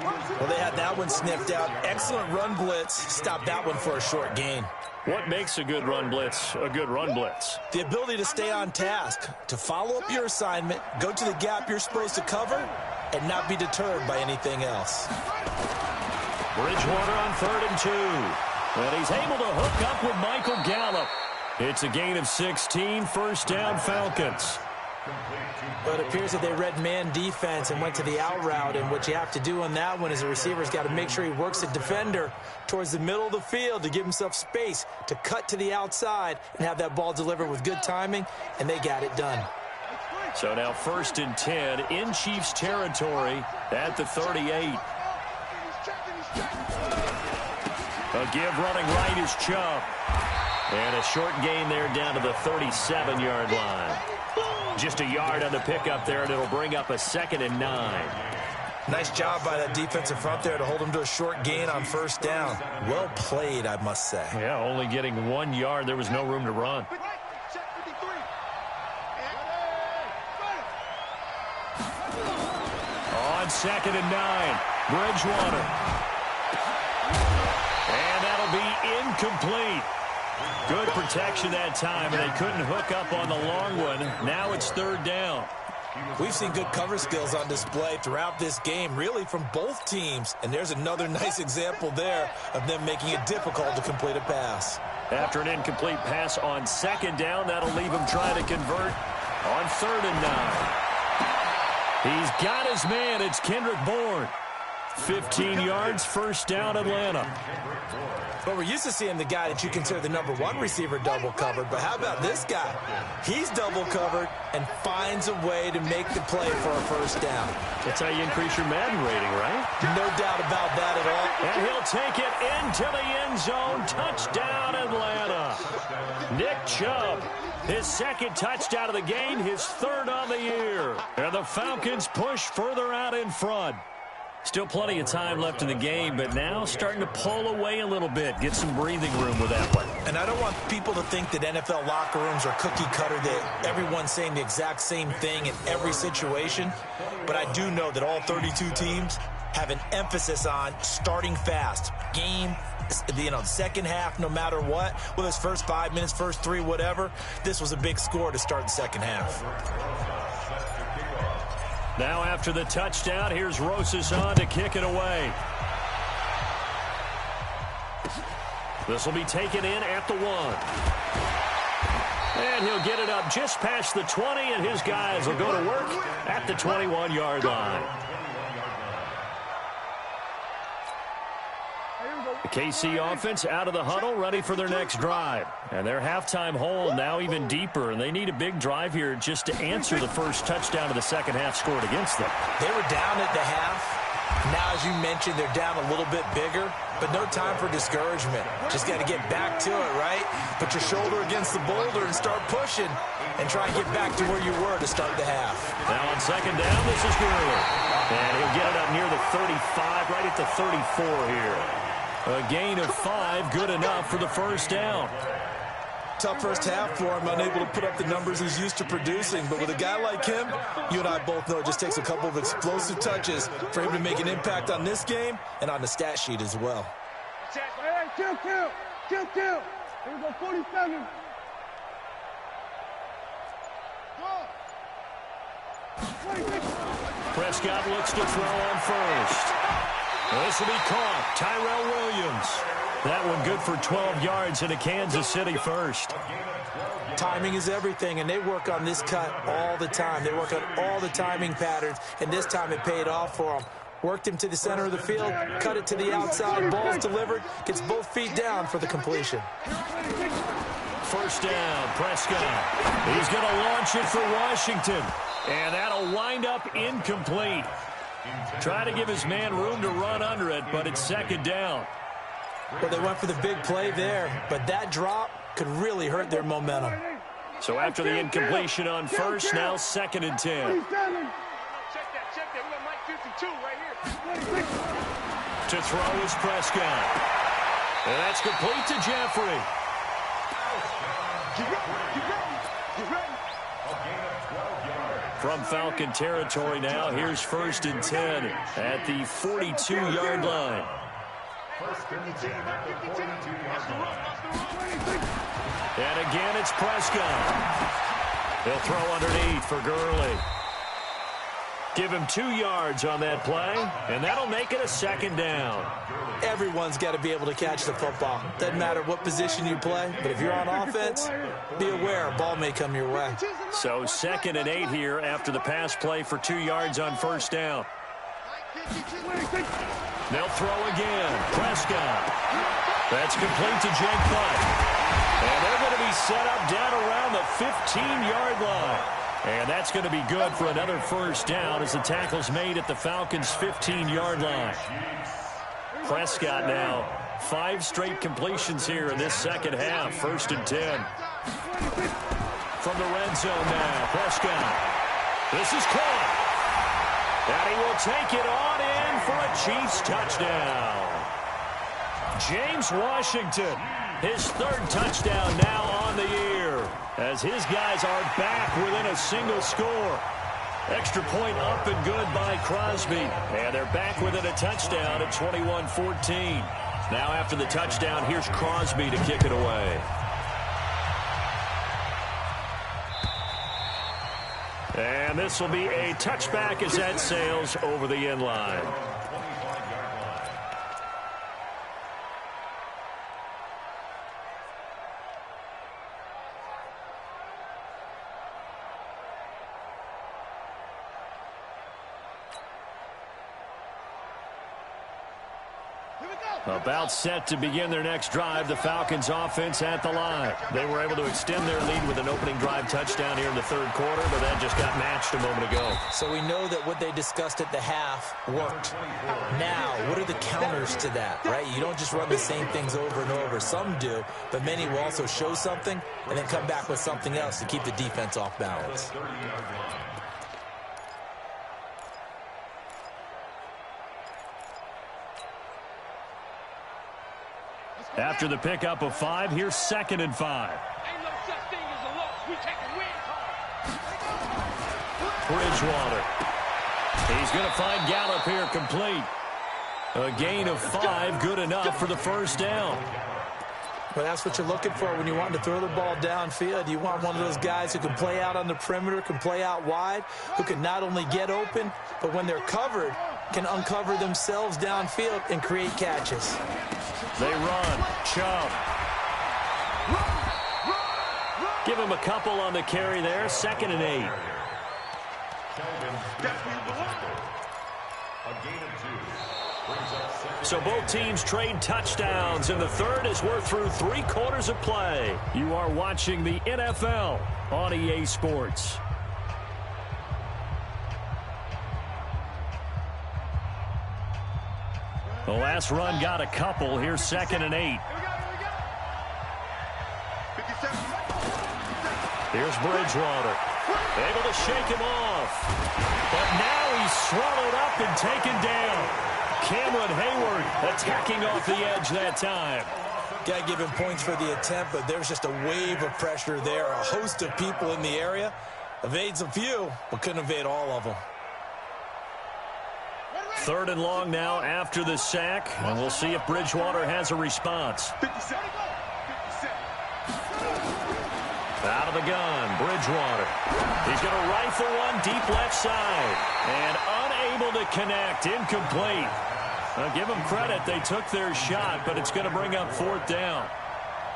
Well, they had that one sniffed out. Excellent run blitz. Stopped that one for a short gain. What makes a good run blitz a good run blitz? The ability to stay on task, to follow up your assignment, go to the gap you're supposed to cover, and not be deterred by anything else. Bridgewater on 3rd and 2. And he's able to hook up with Michael Gallup. It's a gain of 16, 1st down Falcons. But it appears that they read man defense and went to the out route, and what you have to do on that one is the receiver's got to make sure he works the defender towards the middle of the field to give himself space to cut to the outside and have that ball delivered with good timing, and they got it done. So now 1st and 10 in Chiefs territory at the 38. A give running right is Chubb. And a short gain there down to the 37-yard line. Just a yard on the pickup there, and it'll bring up a 2nd and 9. Nice job by that defensive front there to hold him to a short gain on 1st down. Well played, I must say. Yeah, only getting 1 yard. There was no room to run. On 2nd and 9, Bridgewater. And that'll be incomplete. Good protection that time, and they couldn't hook up on the long one. Now it's 3rd down. We've seen good cover skills on display throughout this game, really from both teams. And there's another nice example there of them making it difficult to complete a pass. After an incomplete pass on 2nd down, that'll leave him trying to convert on 3rd and 9. He's got his man. It's Kendrick Bourne. 15 yards, 1st down, Atlanta. Well, we're used to seeing the guy that you consider the #1 receiver double covered, but how about this guy? He's double covered and finds a way to make the play for a 1st down. That's how you increase your Madden rating, right? No doubt about that at all. And he'll take it into the end zone. Touchdown, Atlanta. Nick Chubb, his 2nd touchdown of the game, his 3rd on the year. And the Falcons push further out in front. Still plenty of time left in the game, but now starting to pull away a little bit, get some breathing room with that one. And I don't want people to think that NFL locker rooms are cookie cutter, that everyone's saying the exact same thing in every situation. But I do know that all 32 teams have an emphasis on starting fast. Game, second half, no matter what. Whether it's first 5 minutes, first 3, whatever. This was a big score to start the second half. Now after the touchdown, here's Rosas on to kick it away. This will be taken in at the 1. And he'll get it up just past the 20, and his guys will go to work at the 21-yard line. The KC offense out of the huddle, ready for their next drive. And their halftime hole now even deeper, and they need a big drive here just to answer the first touchdown of the second half scored against them. They were down at the half. Now, as you mentioned, they're down a little bit bigger, but no time for discouragement. Just got to get back to it, right? Put your shoulder against the boulder and start pushing and try and get back to where you were to start the half. Now on 2nd down, this is Gurley. And he'll get it up near the 35, right at the 34 here. A gain of 5, good enough for the 1st down. Tough first half for him, unable to put up the numbers he's used to producing. But with a guy like him, you and I both know it just takes a couple of explosive touches for him to make an impact on this game and on the stat sheet as well. Hey, kill. Here we go, 47. Prescott looks to throw on first. This will be caught. Tyrell Williams. That one good for 12 yards in a Kansas City first. Timing is everything, and they work on this cut all the time. They work on all the timing patterns, and this time it paid off for them. Worked him to the center of the field, cut it to the outside, ball's delivered, gets both feet down for the completion. first down. Prescott. He's going to launch it for Washington. And that'll wind up incomplete. Try to give his man room to run under it, but it's second down. Well, they went for the big play there, but that drop could really hurt their momentum. So after the incompletion on first, now 2nd and 10. Check that. We got Mike 52 right here. To throw is Prescott. And that's complete to Jeffrey. Get ready. From Falcon territory now, here's 1st and 10 at the 42-yard line. And again, it's Prescott. He'll throw underneath for Gurley. Give him 2 yards on that play, and that'll make it a 2nd down. Everyone's got to be able to catch the football. Doesn't matter what position you play, but if you're on offense, be aware a ball may come your way. So 2nd and 8 here after the pass play for 2 yards on first down. They'll throw again. Prescott. That's complete to Jake Butt. And they're going to be set up down around the 15-yard line. And that's going to be good for another first down as the tackle's made at the Falcons' 15-yard line. Prescott now 5 straight completions here in this second half. 1st and 10. From the red zone now, Prescott. This is caught. And he will take it on in for a Chiefs touchdown. James Washington, his 3rd touchdown now on the year, as his guys are back within a single score. Extra point up and good by Crosby. And they're back within a touchdown at 21-14. Now after the touchdown, here's Crosby to kick it away. And this will be a touchback as that sails over the end line. About set to begin their next drive, the Falcons offense at the line. They were able to extend their lead with an opening drive touchdown here in the 3rd quarter, but that just got matched a moment ago. So we know that what they discussed at the half worked. Now, what are the counters to that, right? You don't just run the same things over and over. Some do, but many will also show something and then come back with something else to keep the defense off balance. After the pickup of 5, here's 2nd and 5. Ain't no such thing as a loss. We take a win card. Bridgewater. He's going to find Gallup here complete. A gain of 5, good enough for the first down. Well, that's what you're looking for when you want to throw the ball downfield. You want one of those guys who can play out on the perimeter, can play out wide, who can not only get open, but when they're covered, can uncover themselves downfield and create catches. They run. Chubb. Give him a couple on the carry there. 2nd and 8. So both teams trade touchdowns in the 3rd as we're through 3 quarters of play. You are watching the NFL on EA Sports. The last run got a couple. Here's 2nd and 8. Here's Bridgewater. Able to shake him off. But now he's swallowed up and taken down. Cameron Hayward attacking off the edge that time. Got to give him points for the attempt, but there's just a wave of pressure there. A host of people in the area. Evades a few, but couldn't evade all of them. 3rd and long now after the sack, and we'll see if Bridgewater has a response. 57. Out of the gun, Bridgewater. He's going to rifle one deep left side, and unable to connect, incomplete. Now, give them credit, they took their shot, but it's going to bring up 4th down.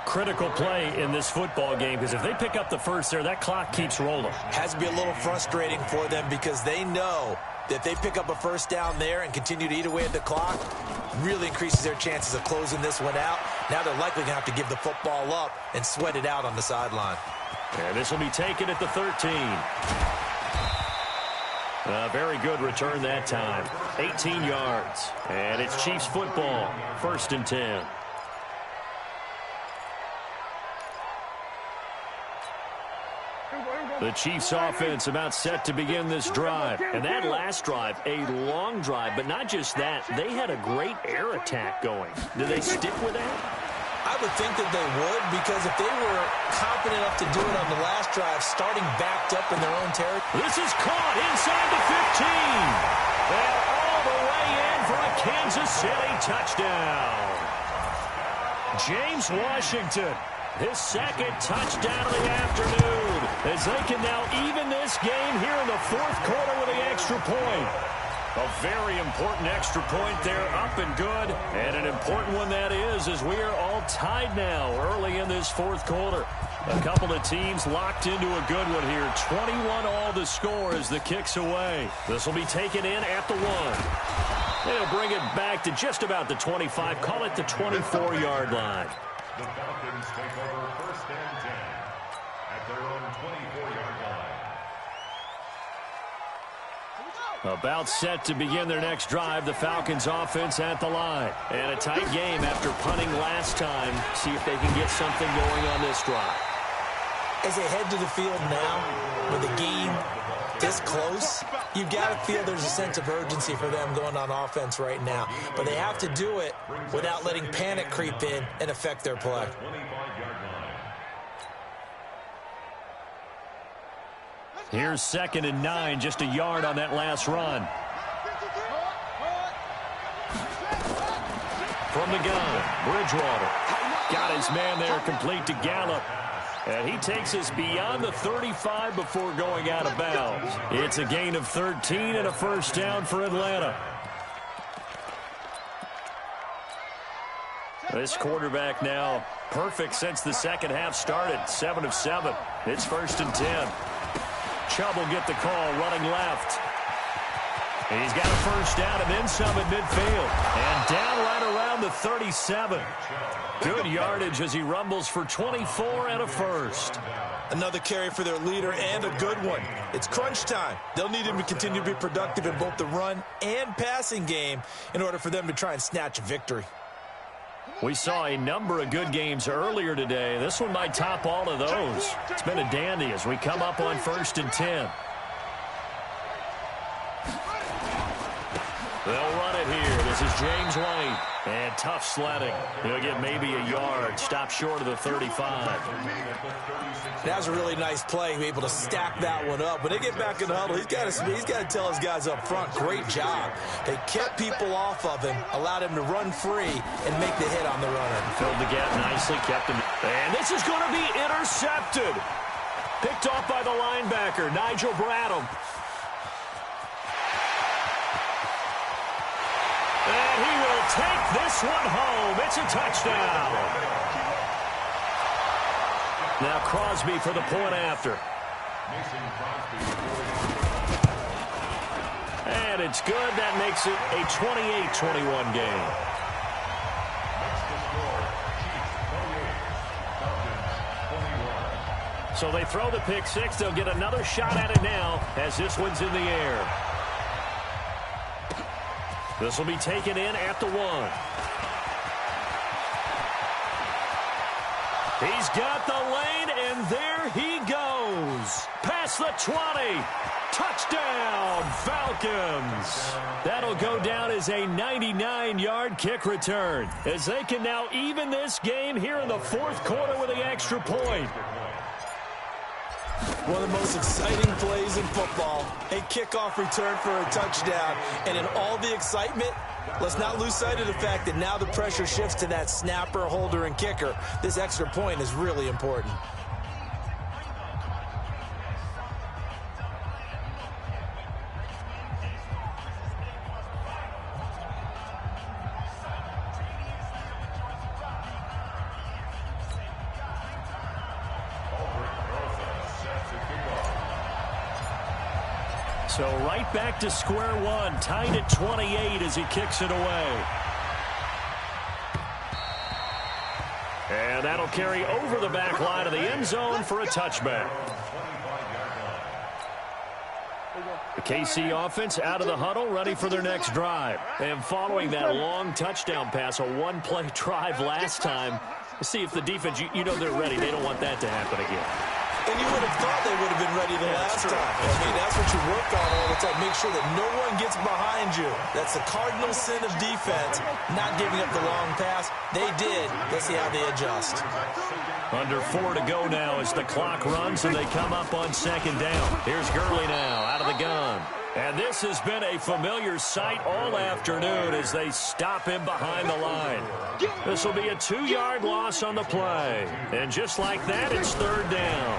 Critical play in this football game, because if they pick up the first there, that clock keeps rolling. Has to be a little frustrating for them because they know If they pick up a first down there and continue to eat away at the clock, really increases their chances of closing this one out. Now they're likely going to have to give the football up and sweat it out on the sideline. And this will be taken at the 13. A very good return that time. 18 yards. And it's Chiefs football. 1st and 10. The Chiefs offense about set to begin this drive. And that last drive, a long drive, but not just that. They had a great air attack going. Do they stick with that? I would think that they would, because if they were confident enough to do it on the last drive, starting backed up in their own territory. This is caught inside the 15. And all the way in for a Kansas City touchdown. James Washington, his 2nd touchdown of the afternoon, as they can now even this game here in the 4th quarter with the extra point. A very important extra point there, up and good. And an important one that is, as we are all tied now early in this 4th quarter. A couple of teams locked into a good one here. 21 all the score as the kick's away. This will be taken in at the 1. They'll bring it back to just about the 25. Call it the 24-yard line. The Falcons take over 1st and 10 at their own 24-yard line. About set to begin their next drive, the Falcons offense at the line. And a tight game after punting last time. See if they can get something going on this drive. As they head to the field now, with the game this close, you've got to feel there's a sense of urgency for them going on offense right now. But they have to do it without letting panic creep in and affect their play. Here's 2nd and 9, just a yard on that last run. From the gun, Bridgewater. Got his man there complete to Gallup. And he takes us beyond the 35 before going out of bounds. It's a gain of 13 and a first down for Atlanta. This quarterback now perfect since the 2nd half started. 7 of 7. It's 1st and 10. Chubb will get the call, running left. He's got a first down and then some at midfield. And down right around the 37. Good yardage as he rumbles for 24 and a first. Another carry for their leader, and a good one. It's crunch time. They'll need him to continue to be productive in both the run and passing game in order for them to try and snatch a victory. We saw a number of good games earlier today. This one might top all of those. It's been a dandy as we come up on 1st and 10. They'll run it here. This is James White. And tough sledding. He'll get maybe a yard. Stop short of the 35. That was a really nice play, able to stack that one up. When they get back in the huddle, he's got to tell his guys up front, great job. They kept people off of him, allowed him to run free, and make the hit on the runner. Filled the gap nicely, kept him. And this is going to be intercepted. Picked off by the linebacker, Nigel Bradham. And he will take this one home. It's a touchdown. Now Crosby for the point after. And it's good. That makes it a 28-21 game. So they throw the pick six. They'll get another shot at it now as this one's in the air. This will be taken in at the 1. He's got the lane, and there he goes. Past the 20. Touchdown, Falcons. That'll go down as a 99-yard kick return, as they can now even this game here in the 4th quarter with the extra point. One of the most exciting plays in football, a kickoff return for a touchdown. And in all the excitement, let's not lose sight of the fact that now the pressure shifts to that snapper, holder, and kicker. This extra point is really important. So right back to square one, tied at 28 as he kicks it away. And that'll carry over the back line of the end zone for a touchback. The KC offense out of the huddle, ready for their next drive. And following that long touchdown pass, a one-play drive last time, see if the defense, you know they're ready. They don't want that to happen again. And you would have thought they would have been ready the last time. I mean, that's what you work on all the time. Make sure that no one gets behind you. That's the cardinal sin of defense, not giving up the long pass. They did. Let's see how they adjust. Under 4 to go now as the clock runs and they come up on second down. Here's Gurley now out of the gun. And this has been a familiar sight all afternoon as they stop him behind the line. This will be a 2-yard loss on the play. And just like that, it's third down.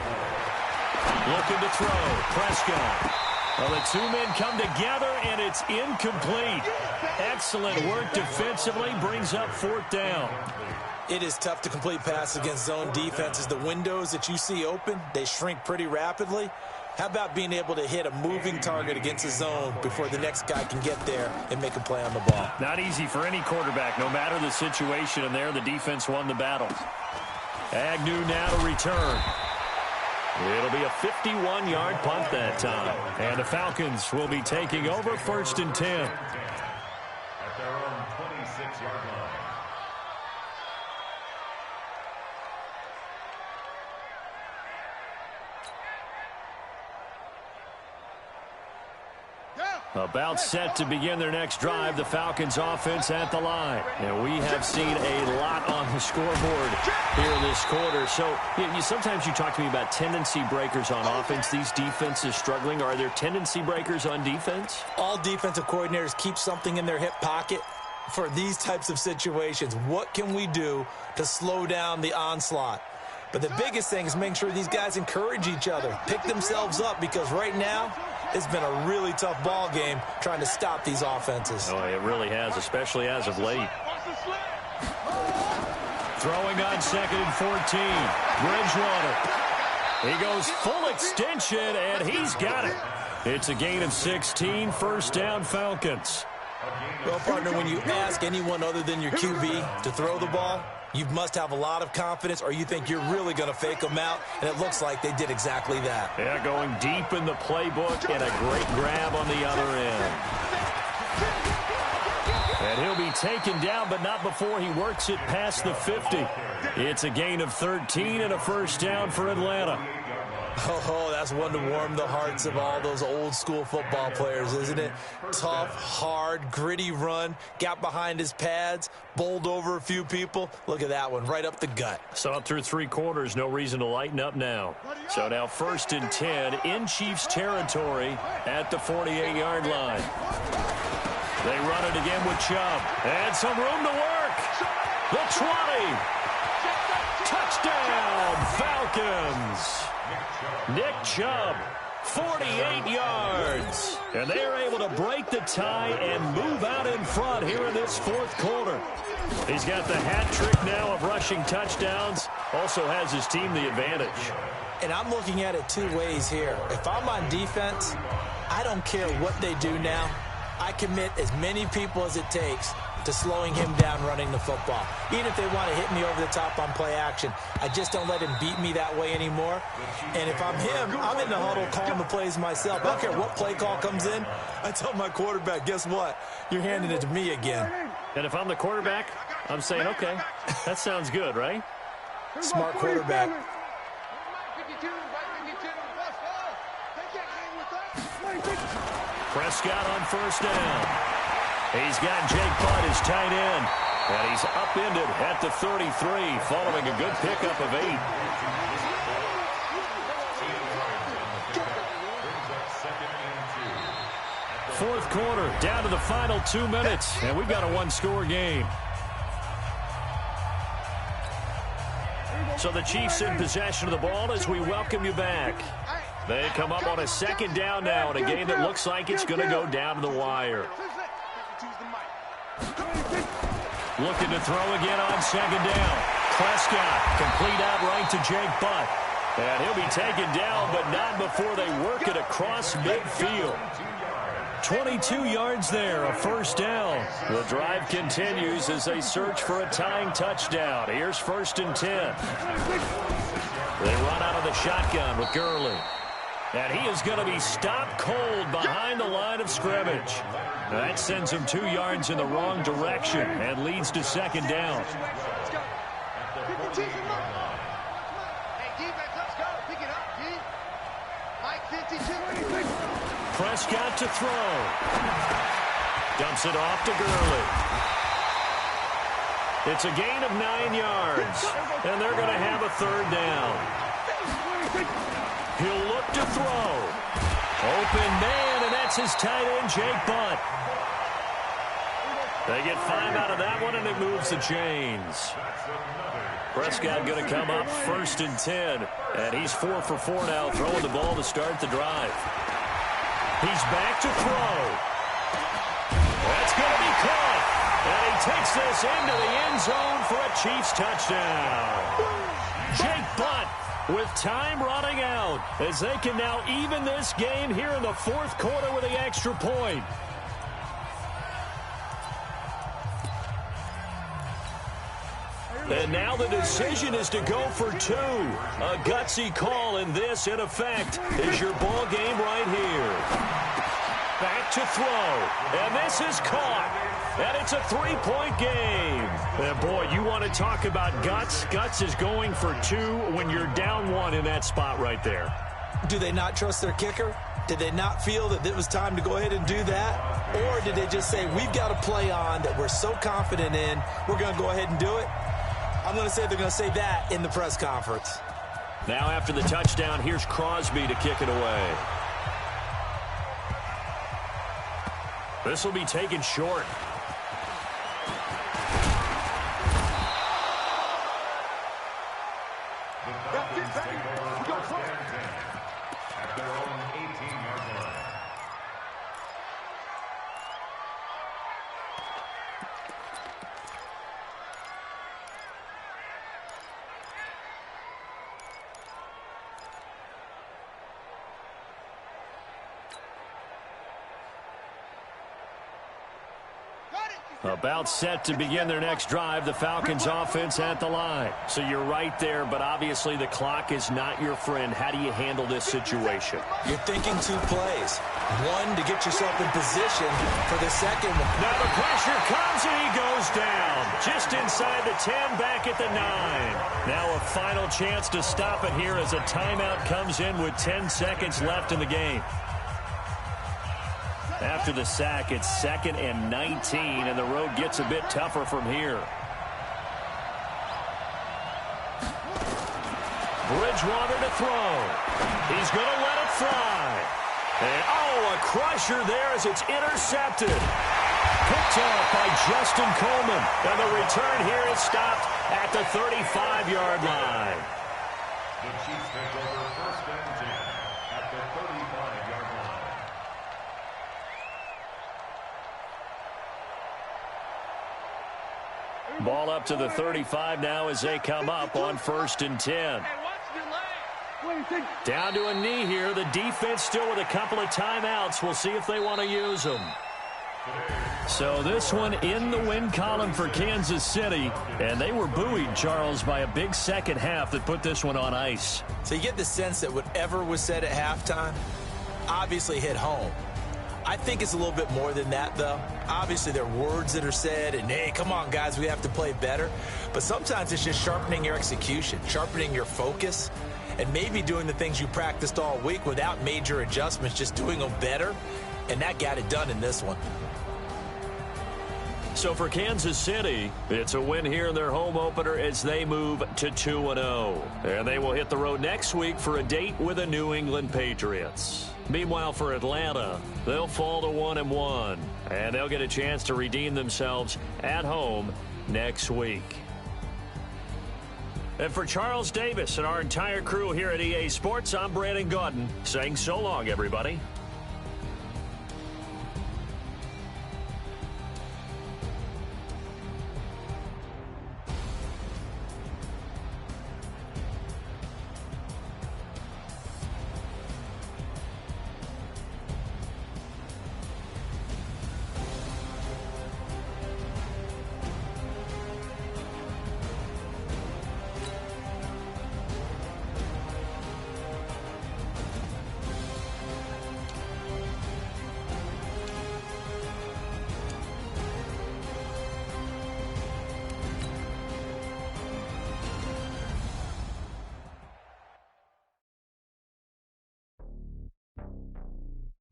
Looking to throw. Prescott. Well, the two men come together, and it's incomplete. Excellent work defensively. Brings up fourth down. It is tough to complete passes against zone defenses. The windows that you see open, they shrink pretty rapidly. How about being able to hit a moving target against a zone before the next guy can get there and make a play on the ball? Not easy for any quarterback, no matter the situation, and there the defense won the battle. Agnew now to return. It'll be a 51-yard punt that time. And the Falcons will be taking over first and 10. At their own 26-yard line. About set to begin their next drive, the Falcons offense at the line. And we have seen a lot on the scoreboard here this quarter. So sometimes you talk to me about tendency breakers on offense. These defenses struggling. Are there tendency breakers on defense? All defensive coordinators keep something in their hip pocket for these types of situations. What can we do to slow down the onslaught? But the biggest thing is making sure these guys encourage each other, pick themselves up, because right now it's been a really tough ball game trying to stop these offenses. Oh, it really has, especially as of late. Throwing on second and 14. Bridgewater. He goes full extension, and he's got it. It's a gain of 16, first down Falcons. Well, partner, when you ask anyone other than your QB to throw the ball, you must have a lot of confidence, or you think you're really going to fake them out, and it looks like they did exactly that. Yeah, going deep in the playbook and a great grab on the other end. And he'll be taken down, but not before he works it past the 50. It's a gain of 13 and a first down for Atlanta. Oh, that's one to warm the hearts of all those old school football players, isn't it? Tough, hard, gritty run, got behind his pads, bowled over a few people. Look at that one, right up the gut. Saw it through 3 quarters, no reason to lighten up now. So now first and 10 in Chiefs territory at the 48-yard line. They run it again with Chubb. And some room to work. The 20. Touchdown, Falcons. Nick Chubb, 48 yards. And they are able to break the tie and move out in front here in this fourth quarter. He's got the hat trick now of rushing touchdowns. Also has his team the advantage. And I'm looking at it 2 ways here. If I'm on defense, I don't care what they do now. I commit as many people as it takes to slowing him down running the football. Even if they want to hit me over the top on play action, I just don't let him beat me that way anymore. And if I'm him, I'm in the huddle calling the plays myself. I don't care what play call comes in. I tell my quarterback, guess what? You're handing it to me again. And if I'm the quarterback, I'm saying, okay, that sounds good, right? Smart quarterback. Prescott on first down. He's got Jake Butt, his tight end. And he's upended at the 33, following a good pickup of 8. Fourth quarter, down to the final 2 minutes, and we've got a 1-score game. So the Chiefs in possession of the ball as we welcome you back. They come up on a second down now in a game that looks like it's going to go down to the wire. Looking to throw again on second down. Prescott complete outright to Jake Butt. And he'll be taken down, but not before they work it across midfield. 22 yards there, a first down. The drive continues as they search for a tying touchdown. Here's 1st and 10. They run out of the shotgun with Gurley. And he is going to be stopped cold behind the line of scrimmage. That sends him 2 yards in the wrong direction and leads to 2nd down. Prescott to throw. Dumps it off to Gurley. It's a gain of 9 yards, and they're going to have a 3rd down. He'll look to throw. Open man, and that's his tight end, Jake Butt. They get 5 out of that one, and it moves the chains. Prescott going to come up 1st and 10, and he's 4 for 4 now, throwing the ball to start the drive. He's back to throw. That's going to be caught. And he takes this into the end zone for a Chiefs touchdown. Jake Butt with time running out as they can now even this game here in the 4th quarter with the extra point. And now the decision is to go for 2. A gutsy call, and this, in effect, is your ball game right here. Back to throw, and this is caught. And it's a 3-point game. And boy, you want to talk about guts. Guts is going for 2 when you're down 1 in that spot right there. Do they not trust their kicker? Did they not feel that it was time to go ahead and do that? Or did they just say, we've got a play on that we're so confident in, we're going to go ahead and do it? I'm going to say they're going to say that in the press conference. Now after the touchdown, here's Crosby to kick it away. This will be taken short. At their own 18-yard line. About set to begin their next drive, the Falcons offense at the line. So you're right there, but obviously the clock is not your friend. How do you handle this situation? You're thinking 2 plays. 1 to get yourself in position for the second one. Now the pressure comes and he goes down. Just inside the 10, back at the 9. Now a final chance to stop it here as a timeout comes in with 10 seconds left in the game. After the sack, it's 2nd and 19, and the road gets a bit tougher from here. Bridgewater to throw. He's going to let it fly. And, a crusher there as it's intercepted. Picked off by Justin Coleman. And the return here is stopped at the 35-yard line. The Chiefs take over 1st and 10 at the 35-yard line. Ball up to the 35 now as they come up on 1st and 10. Down to a knee here. The defense still with a couple of timeouts. We'll see if they want to use them. So this one in the win column for Kansas City. And they were buoyed, Charles, by a big second half that put this one on ice. So you get the sense that whatever was said at halftime obviously hit home. I think it's a little bit more than that, though. Obviously, there are words that are said, and, hey, come on, guys, we have to play better. But sometimes it's just sharpening your execution, sharpening your focus, and maybe doing the things you practiced all week without major adjustments, just doing them better. And that got it done in this one. So for Kansas City, it's a win here in their home opener as they move to 2-0. And they will hit the road next week for a date with the New England Patriots. Meanwhile, for Atlanta, they'll fall to 1-1, and they'll get a chance to redeem themselves at home next week. And for Charles Davis and our entire crew here at EA Sports, I'm Brandon Gaudin saying so long, everybody.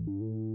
you.